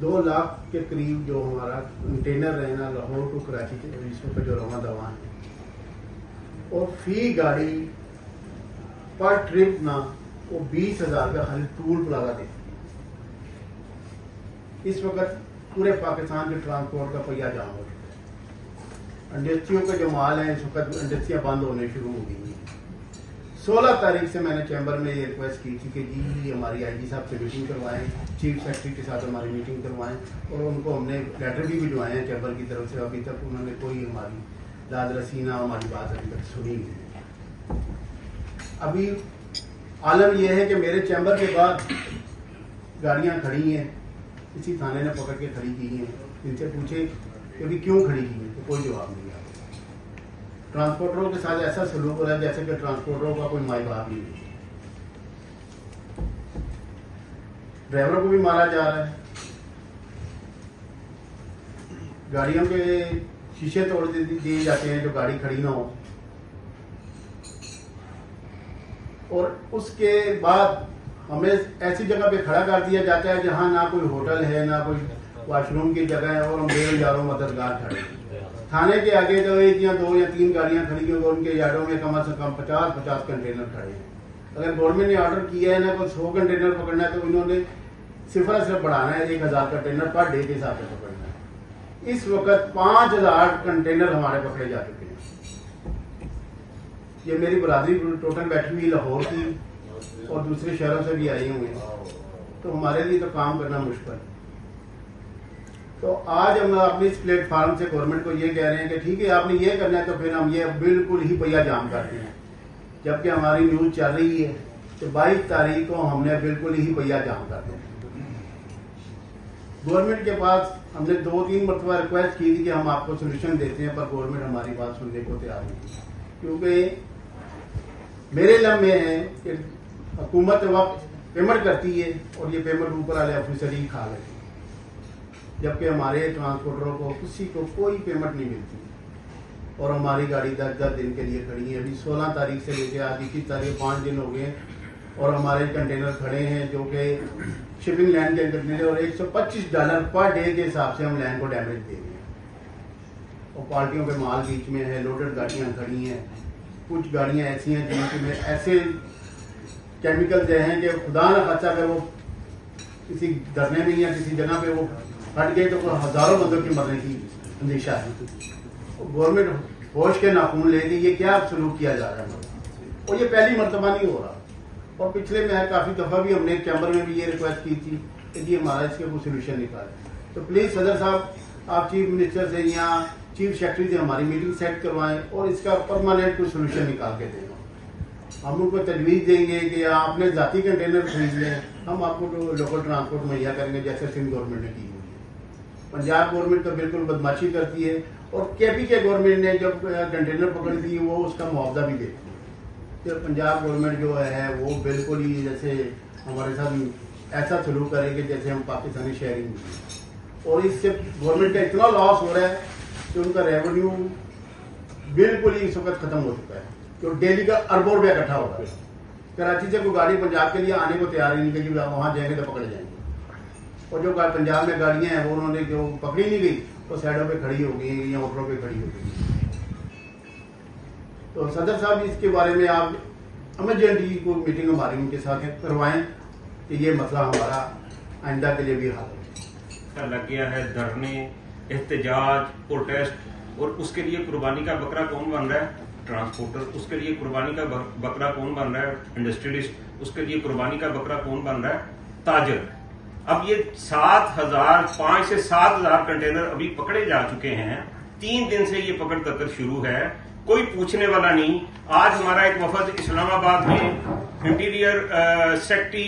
2 लाख के करीब जो हमारा कंटेनर है ना लाहौर टू कराची के इसमें जो रवा दवा है, और फी गाड़ी पर ट्रिप ना वो 20,000 का खाली टूल प्लाजा देती है। इस वक्त पूरे पाकिस्तान के ट्रांसपोर्ट का पहिया जाम हो चुका है। इंडस्ट्रियों के जो माल है इस वक्त इंडस्ट्रियाँ बंद होने शुरू हो गई हैं। 16 तारीख से मैंने चैम्बर में ये रिक्वेस्ट की थी कि जी हमारी आईजी साहब से मीटिंग करवाएं, चीफ सेक्रेटरी के साथ हमारी मीटिंग करवाएं, और उनको हमने लेटर भी भिजवाए हैं चैम्बर की तरफ से। अभी तक उन्होंने कोई हमारी दाद रसीना हमारी बात अभी तक सुनी नहीं। अभी आलम यह है कि मेरे चैम्बर के बाद गाड़ियां खड़ी हैं, इसी थाने ने पकड़ के खड़ी की हैं। इनसे पूछे कि अभी क्यों खड़ी की हैं, तो कोई जवाब नहीं आता। ट्रांसपोर्टरों के साथ ऐसा सलूक हो रहा है जैसे कि ट्रांसपोर्टरों का कोई माई बाप नहीं है। ड्राइवरों को भी मारा जा रहा है, गाड़ियों के शीशे तोड़ दिए जाते हैं जो गाड़ी खड़ी ना हो, और उसके बाद हमें ऐसी जगह पे खड़ा कर दिया जाता है जहां ना कोई होटल है ना कोई वॉशरूम की जगह है, और हम बेरोजगारों मददगार खड़े हैं। थाने के आगे तो 1 या 2 या 3 गाड़ियां खड़ी हैं, उनके यार्डों में कम से कम 50 कंटेनर खड़े हैं। अगर गवर्नमेंट ने ऑर्डर किया है ना कोई 100 कंटेनर पकड़ना है तो इन्होंने सिर्फ बढ़ाना है, 1000 कंटेनर पर डे के हिसाब से पकड़ना है। इस वक्त 5000 कंटेनर हमारे पकड़े जा चुके हैं। ये मेरी बरादरी टोटल बैठी हुई लाहौर की और दूसरे शहरों से भी आए हुए हैं, तो हमारे लिए तो काम करना मुश्किल है। तो आज हम अपने इस प्लेटफार्म से गवर्नमेंट को ये कह रहे हैं कि ठीक है आपने ये करना है तो फिर हम ये बिल्कुल ही पहिया जाम करते हैं। जबकि हमारी न्यूज चल रही है कि 22 तारीख को हमने बिल्कुल ही पहिया जाम कर दिया। गवर्नमेंट के पास हमने 2-3 मरतबा रिक्वेस्ट की थी कि हम आपको सोल्यूशन देते हैं, पर गवर्नमेंट हमारी बात सुनने को तैयार नहीं, क्योंकि मेरे इल्म में है कि हुकूमत वक्त पेमेंट करती है और ये पेमेंट ऊपर वाले ऑफिसर ही खा लेते हैं, जबकि हमारे ट्रांसपोर्टरों को किसी को कोई पेमेंट नहीं मिलती, और हमारी गाड़ी 10-10 दिन के लिए खड़ी है। अभी 16 तारीख से लेकर आज 21 तारीख 5 दिन हो गए, और हमारे कंटेनर खड़े हैं जो कि शिपिंग लाइन के कंटेनर, और $125 पर डे के हिसाब से हम लाइन को डैमेज दे रहे हैं। और पार्टियों पे माल बीच में है, लोडेड गाड़ियां खड़ी हैं। कुछ गाड़ियां ऐसी हैं जिनमें ऐसे केमिकल हैं कि खुदा न खास्ता अगर वो किसी धरने में या किसी जगह पे वो हट गए तो हजारों बंदों की मरने की अंदेशा है। गवर्नमेंट होश के नाखून लेगी, ये क्या सलूक किया जा रहा है, और ये पहली मरतबा नहीं हो रहा। और पिछले में काफी दफा भी हमने चैम्बर में भी ये रिक्वेस्ट की थी कि जी हमारा इसके कोई सोल्यूशन निकाले। तो प्लीज सदर साहब आप चीफ मिनिस्टर से या चीफ सेक्रेटरी से हमारी मीटिंग सेट करवाएं और इसका परमानेंट कोई सोल्यूशन निकाल के दें। हम उनको तजवीज देंगे कि आपने जाती कंटेनर खरीद लें, हम आपको लोकल ट्रांसपोर्ट मुहैया करेंगे जैसे सिंध गवर्नमेंट ने की हुई है। पंजाब गवर्नमेंट तो बिल्कुल बदमाशी करती है, और केपी के गवर्नमेंट ने जब कंटेनर पकड़ दी वो उसका मुआवजा भी देती है। तो पंजाब गवर्नमेंट जो है वो बिल्कुल ही जैसे हमारे साथ ऐसा सलूक करेंगे जैसे हम पाकिस्तानी शहरी हैं, और इससे गवर्नमेंट का इतना लॉस हो रहा है कि उनका रेवेन्यू बिल्कुल ही इस वक्त खत्म हो चुका है। तो डेली का अरबों रुपया इकट्ठा होगा। कराची से कोई गाड़ी पंजाब के लिए आने को तैयार ही नहीं कि वहां जाएंगे तो पकड़े जाएंगे, और जो पंजाब में गाड़ियां हैं वो उन्होंने जो पकड़ी नहीं गई वो साइडों पे खड़ी हो गई या होटलों पे खड़ी हो गई। तो सदर साहब इसके बारे में आप इमरजेंटली कोई मीटिंग हमारी उनके साथ करवाएं कि ये मसला हमारा आइंदा के लिए भी हल हो। लग गया है धरने, एहतजाज, प्रोटेस्ट, और उसके लिए कुर्बानी का बकरा कौन बन रहा है? ट्रांसपोर्टर। उसके लिए कुर्बानी का बकरा कौन बन रहा है? इंडस्ट्रियलिस्ट। उसके लिए कुर्बानी का बकरा कौन बन रहा है? ताजर। अब ये 5 से 7,000 कंटेनर अभी पकड़े जा चुके हैं। 3 दिन से ये पकड़ कर शुरू है, कोई पूछने वाला नहीं। आज हमारा एक वफद इस्लामाबाद में इंटीरियर सेक्रेटरी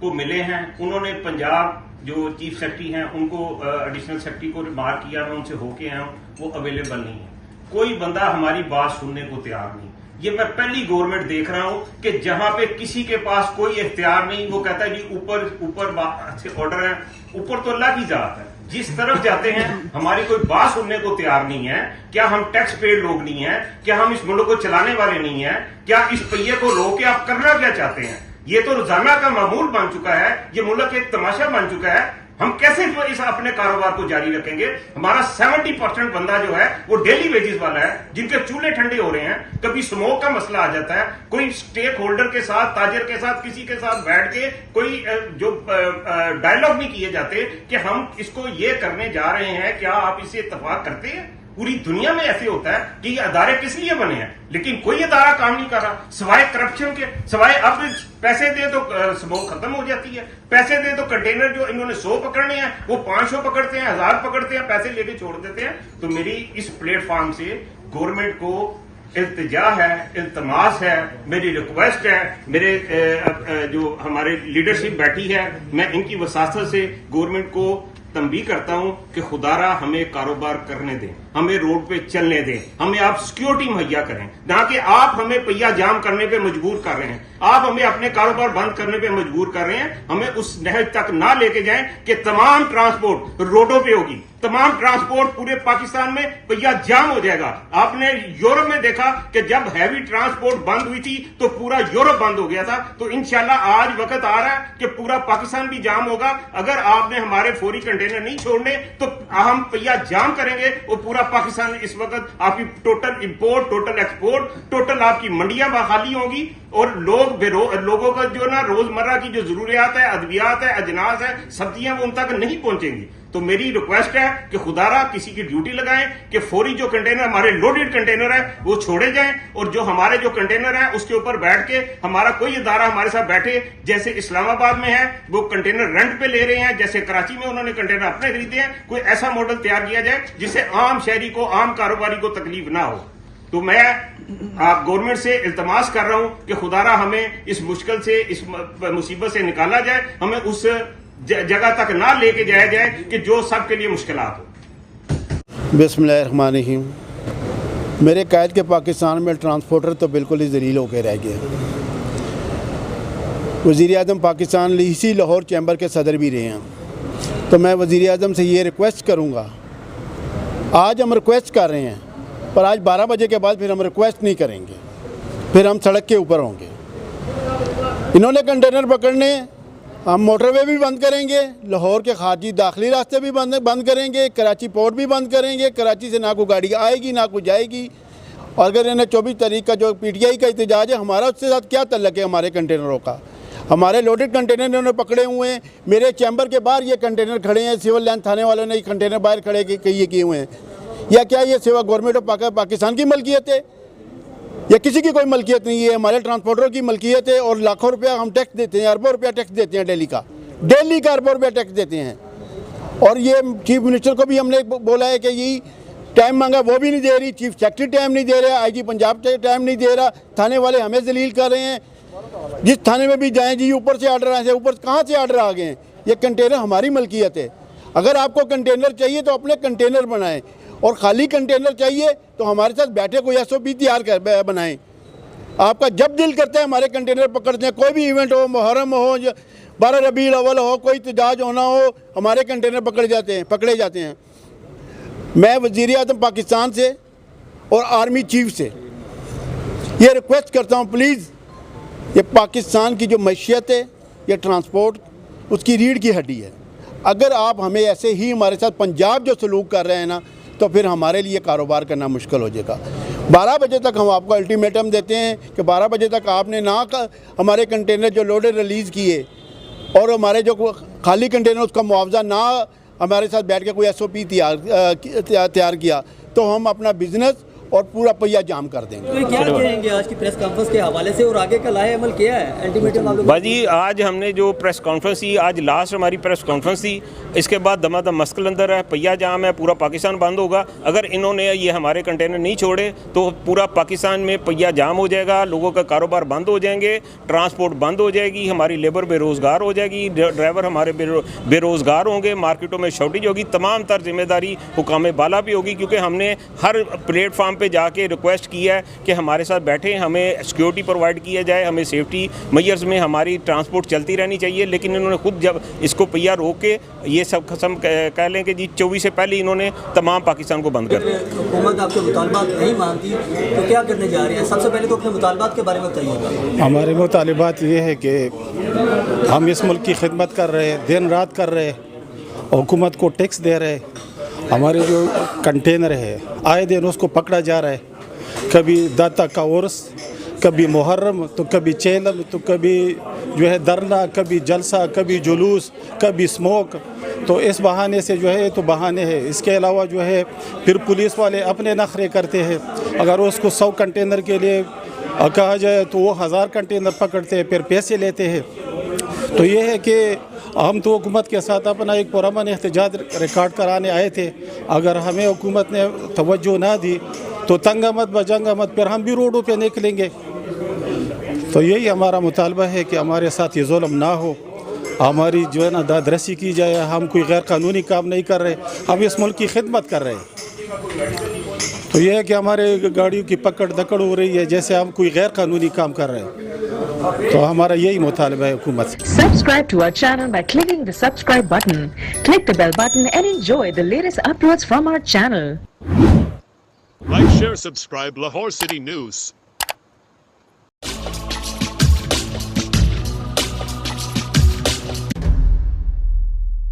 को मिले हैं, उन्होंने पंजाब जो चीफ सेक्रेटरी हैं उनको एडिशनल सेक्रेटरी को रिमार्क किया, मैं उनसे होके आया हूं, वो अवेलेबल नहीं है। कोई बंदा हमारी बात सुनने को तैयार नहीं। ये मैं पहली गवर्नमेंट देख रहा हूं कि जहां पे किसी के पास कोई इख्तियार नहीं, वो कहता है जी ऊपर अच्छे ऑर्डर है, ऊपर तो अल्लाह की जात है। जिस तरफ जाते हैं हमारी कोई बात सुनने को तैयार नहीं है। क्या हम टैक्स पेड लोग नहीं है? क्या हम इस मुल्क को चलाने वाले नहीं है? क्या इस पहिए को रोक के आप करना क्या चाहते हैं? ये तो रोजाना का मामूल बन चुका है, ये मुल्क एक तमाशा बन चुका है। हम कैसे जो इस अपने कारोबार को जारी रखेंगे? हमारा 70% बंदा जो है वो डेली वेजेस वाला है, जिनके चूल्हे ठंडे हो रहे हैं। कभी स्मोक का मसला आ जाता है, कोई स्टेक होल्डर के साथ, ताजर के साथ, किसी के साथ बैठ के कोई जो डायलॉग नहीं किए जाते कि हम इसको ये करने जा रहे हैं, क्या आप इसे इत्तेफाक करते हैं? पूरी दुनिया में ऐसे होता है कि ये अदारे किस लिए बने हैं, लेकिन कोई अदारा काम नहीं कर रहा सिवाय करप्शन के, सिवाय अब पैसे दे तो स्मोक खत्म हो जाती है, पैसे दे तो कंटेनर जो इन्होंने 100 पकड़ने हैं वो 500 पकड़ते हैं, 1000 पकड़ते हैं, पैसे लेके छोड़ देते हैं। तो मेरी इस प्लेटफॉर्म से गवर्नमेंट को इल्तिजा है, इल्तमास है, मेरी रिक्वेस्ट है, मेरे जो हमारे लीडरशिप बैठी है, मैं इनकी वसासत से गवर्नमेंट को तंबीह करता हूं कि खुदारा हमें कारोबार करने दें, हमें रोड पे चलने दें, हमें आप सिक्योरिटी मुहैया करें, ना कि आप हमें पहिया जाम करने पे मजबूर कर रहे हैं, आप हमें अपने कारोबार बंद करने पे मजबूर कर रहे हैं। हमें उस नहज तक ना लेके जाएं कि तमाम ट्रांसपोर्ट रोडों पे होगी, तमाम ट्रांसपोर्ट पूरे पाकिस्तान में पहिया जाम हो जाएगा। आपने यूरोप में देखा कि जब हैवी ट्रांसपोर्ट बंद हुई थी तो पूरा यूरोप बंद हो गया था। तो इंशाल्लाह आज वक्त आ रहा है कि पूरा पाकिस्तान भी जाम होगा। अगर आपने हमारे फौरी कंटेनर नहीं छोड़ने तो हम पहिया जाम करेंगे और पूरा पाकिस्तान इस वक्त आपकी total import, total export, total आपकी मंडियां खाली होंगी और लोगों का जो ना रोजमर्रा की जो जरूरियात है, अद्वियात है, अजनास है, सब्जियां वो उन तक नहीं पहुंचेंगी। तो मेरी रिक्वेस्ट है कि खुदारा किसी की ड्यूटी लगाएं कि फौरी जो कंटेनर हमारे लोडेड कंटेनर है वो छोड़े जाएं और जो हमारे जो कंटेनर है उसके ऊपर बैठ के हमारा कोई इदारा हमारे साथ बैठे, जैसे इस्लामाबाद में है वो कंटेनर रेंट पे ले रहे हैं, जैसे कराची में उन्होंने कंटेनर अपने खरीदे हैं, कोई ऐसा मॉडल तैयार किया जाए जिससे आम शहरी को, आम कारोबारी को तकलीफ ना हो। तो मैं आप गवर्नमेंट से इल्तमास कर रहा हूं कि खुदारा हमें इस मुश्किल से, इस मुसीबत से निकाला जाए, हमें उस जगह तक ना लेके जाया जाए कि जो सबके लिए मुश्किलात हो। बिस्मिल्लाहिर्रहमानिर्रहीम। मेरे कैद के पाकिस्तान में ट्रांसपोर्टर तो बिल्कुल ही जलील होकर रह गए। वज़ीर आज़म पाकिस्तान इसी लाहौर चैम्बर के सदर भी रहे हैं। तो मैं वज़ीर आज़म से ये रिक्वेस्ट करूँगा, आज हम रिक्वेस्ट कर रहे हैं पर आज 12 बजे के बाद फिर हम रिक्वेस्ट नहीं करेंगे, फिर हम सड़क के ऊपर होंगे। इन्होंने कंटेनर पकड़ने, हम मोटरवे भी बंद करेंगे, लाहौर के खारजी दाखिली रास्ते भी बंद करेंगे, कराची पोर्ट भी बंद करेंगे। कराची से ना कोई गाड़ी आएगी ना कोई जाएगी। और अगर इन्हें 24 तारीख का जो PTI का एहतजाज है, हमारा उसके साथ क्या तल्लक है? हमारे कंटेनरों का, हमारे लोडेड कंटेनर इन्होंने पकड़े हुए हैं। मेरे चैम्बर के बाहर ये कंटेनर खड़े हैं, सिविल लाइन थाने वालों ने ये कंटेनर बाहर खड़े किए हुए हैं। या क्या ये सिवा गवर्नमेंट ऑफ पाकिस्तान की मलकियत है या किसी की कोई मलकियत नहीं है? हमारे ट्रांसपोर्टरों की मलकियत है और लाखों रुपया हम टैक्स देते हैं, अरबों रुपया टैक्स देते हैं, डेली का अरबों रुपया टैक्स देते हैं। और ये चीफ मिनिस्टर को भी हमने बोला है कि यही टाइम मांगा, वो भी नहीं दे रही, चीफ सेक्रेटरी टाइम नहीं दे रहा, IG पंजाब टाइम नहीं दे रहा, थाने वाले हमें जलील कर रहे हैं। जिस थाने में भी जाएँ जी ऊपर से आर्डर आए, ऊपर कहाँ से आर्डर आ गए हैं? ये कंटेनर हमारी मलकियत है। अगर आपको कंटेनर चाहिए तो अपने कंटेनर बनाएं और खाली कंटेनर चाहिए तो हमारे साथ बैठे कोई SOP तैयार कर बनाएं। आपका जब दिल करता है हमारे कंटेनर पकड़ते हैं, कोई भी इवेंट हो, मुहर्रम हो, 12 रबीउल अव्वल हो, कोई इत्तेजाज होना हो, हमारे कंटेनर पकड़े जाते हैं। मैं वज़ीर आज़म पाकिस्तान से और आर्मी चीफ से ये रिक्वेस्ट करता हूँ, प्लीज़ ये पाकिस्तान की जो मैशियत है, ये ट्रांसपोर्ट उसकी रीढ़ की हड्डी है। अगर आप हमें ऐसे ही हमारे साथ पंजाब जो सलूक कर रहे हैं ना, तो फिर हमारे लिए कारोबार करना मुश्किल हो जाएगा। 12 बजे तक हम आपको अल्टीमेटम देते हैं कि 12 बजे तक आपने ना हमारे कंटेनर जो लोडेड रिलीज़ किए और हमारे जो खाली कंटेनर उसका मुआवजा ना हमारे साथ बैठ के कोई SOP तैयार किया तो हम अपना बिजनेस और पूरा पहिया जाम कर देंगे। तो क्या कहेंगे आज की प्रेस कॉन्फ्रेंस के हवाले से और आगे का लाहे अमल किया है अल्टीमेटम आप लोग? भाजी आज हमने जो प्रेस कॉन्फ्रेंस की, आज लास्ट हमारी प्रेस कॉन्फ्रेंस थी, इसके बाद दमादम मस्कल अंदर है, पहिया जाम है, पूरा पाकिस्तान बंद होगा। अगर इन्होंने ये हमारे कंटेनर नहीं छोड़े तो पूरा पाकिस्तान में पहिया जाम हो जाएगा, लोगों का कारोबार बंद हो जाएंगे, ट्रांसपोर्ट बंद हो जाएगी, हमारी लेबर बेरोज़गार हो जाएगी, ड्राइवर हमारे बेरोज़गार होंगे, मार्केटों में शॉर्टेज होगी, तमाम तर जिम्मेदारी हुकाम बाला भी होगी। क्योंकि हमने हर प्लेटफार्म पे जाके रिक्वेस्ट की है कि हमारे साथ बैठे, हमें सिक्योरिटी प्रोवाइड किया जाए, हमें सेफ्टी मेजर्स में हमारी ट्रांसपोर्ट चलती रहनी चाहिए। लेकिन इन्होंने खुद जब इसको पहिया रोक के ये सब कसम कह लें कि जी 24 से पहले इन्होंने तमाम पाकिस्तान को बंद कर दिया। हुकूमत आपके मुतालबात नहीं मानती तो क्या करने जा रही है? सबसे पहले तो अपने मुतालबात के बारे में बताइएगा। हमारे मुतालबात ये है कि हम इस मुल्क की खिदमत कर रहे हैं, दिन रात कर रहे हैं हुकूमत को टैक्स दे रहे हैं। हमारे जो कंटेनर है आए दिन उसको पकड़ा जा रहा है, कभी दाता का उर्स, कभी मुहर्रम, तो कभी चेलम, तो कभी जो है धरना, कभी जलसा, कभी जुलूस, कभी स्मोक। तो इस बहाने से जो है तो बहाने हैं। इसके अलावा जो है फिर पुलिस वाले अपने नखरे करते हैं। अगर उसको 100 कंटेनर के लिए कहा जाए तो वो 1000 कंटेनर पकड़ते हैं, फिर पैसे लेते हैं। तो ये है कि हम तो हुकूमत के साथ अपना एक पुरअमन एहतजाज रिकॉर्ड कराने आए थे। अगर हमें हुकूमत ने तवज्जो ना दी तो तंगमत बजंगमत फिर हम भी रोडों पे निकलेंगे। तो यही हमारा मुतालबा है कि हमारे साथ ये जुल्म ना हो, हमारी जो है ना दादरसी की जाए। हम कोई गैर कानूनी काम नहीं कर रहे, हम इस मुल्क की खिदमत कर रहे हैं। तो ये है कि हमारे गाड़ियों की पकड़ दकड़ हो रही है जैसे हम कोई गैर कानूनी काम कर रहे हैं। तो हमारा यही मुतालबा है हुकूमत से। Subscribe to our channel by clicking the subscribe button. Click the bell button and enjoy the latest uploads from our channel. Like, share, subscribe Lahore City News.